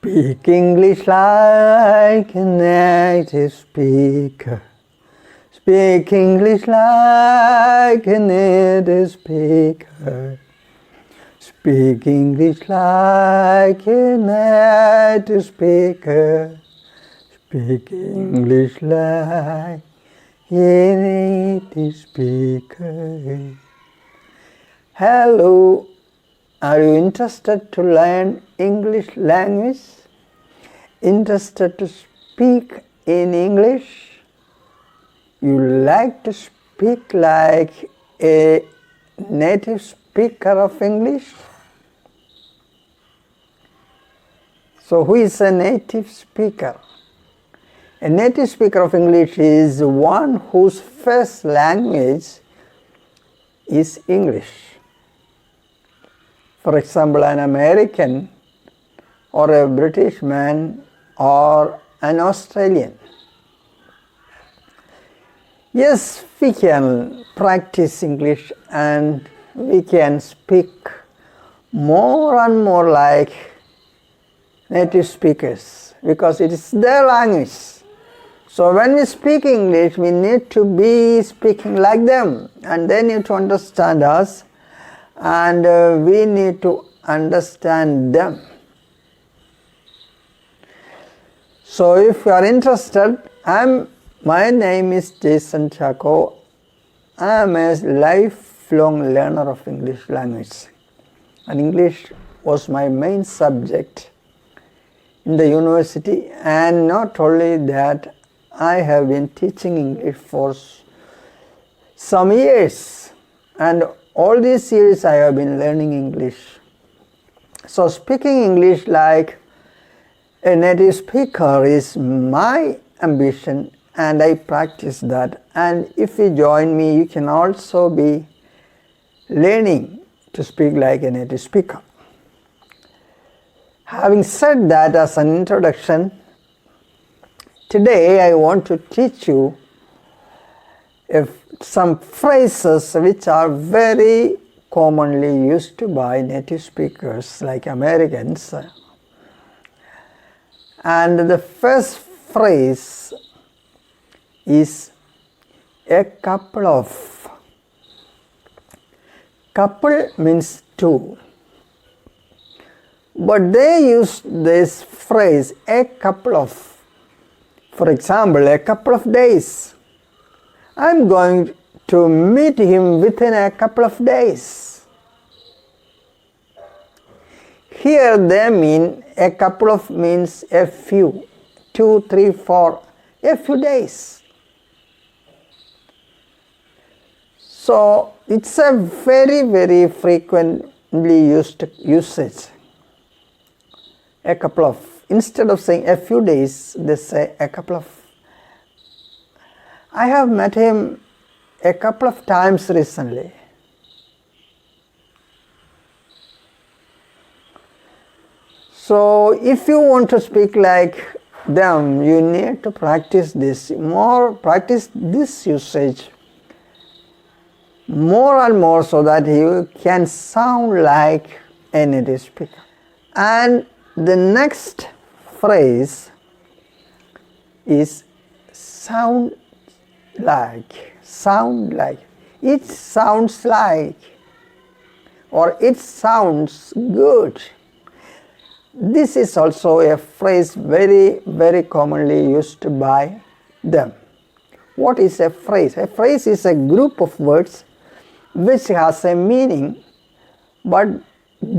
Speak English like a native speaker. Speak English like a native speaker. Speak English like a native speaker. Speak English like a native speaker. Hello, are you interested to learn English language? Interested to speak in English? You like to speak like a native speaker of English? So who is a native speaker? A native speaker of English is one whose first language is English. For example, an American or a British man or an Australian. Yes, we can practice English and we can speak more and more like native speakers because it is their language. So when we speak English, we need to be speaking like them, and they need to understand us, and we need to understand them. So if you are interested, my name is Jaison. I am a lifelong learner of English language, and English was my main subject in the university, and not only that, I have been teaching English for some years, and all these years I have been learning English. So speaking English like a native speaker is my ambition, and I practice that. And if you join me, you can also be learning to speak like a native speaker. Having said that as an introduction, today I want to teach you some phrases which are very commonly used by native speakers like Americans. And the first phrase is a couple of. Couple means two. But they use this phrase, a couple of. For example, a couple of days. I'm going to meet him within a couple of days. Here they mean a couple of means a few, 2, 3, 4, a few days. So it's a very, very frequently used usage. A couple of. Instead of saying a few days, they say a couple of. I have met him a couple of times recently. So if you want to speak like them, you need to practice this usage more and more so that you can sound like a native speaker. And the next phrase is sound like. It sounds like, or it sounds good. This is also a phrase very, very commonly used by them. What is a phrase? A phrase is a group of words which has a meaning but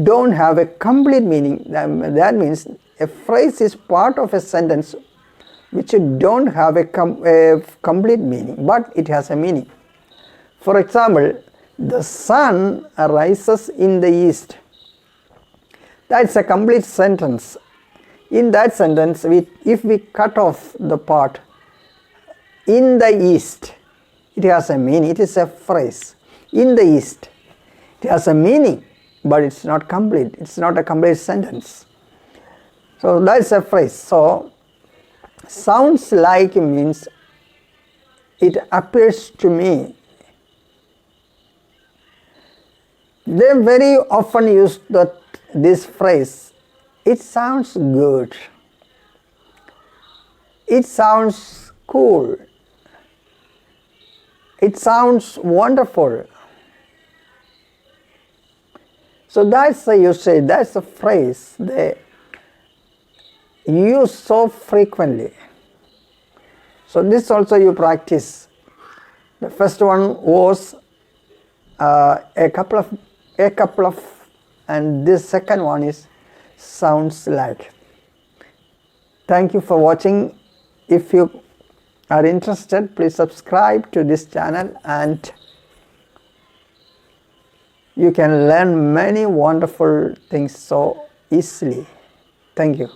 don't have a complete meaning. That means a phrase is part of a sentence which don't have a complete meaning, but it has a meaning. For example, the sun rises in the east. That's a complete sentence. In that sentence, if we cut off the part in the east, it has a meaning. It is a phrase. In the east, it has a meaning, but it's not complete. It's not a complete sentence. So that's a phrase. So sounds like means it appears to me. They very often use this phrase It sounds good. It sounds cool. It sounds wonderful. So that's the usage, that's the phrase they use so frequently. So this also you practice. The first one was a couple of, and this second one is sounds like. Thank you for watching. If you are interested, please subscribe to this channel, and you can learn many wonderful things so easily. Thank you.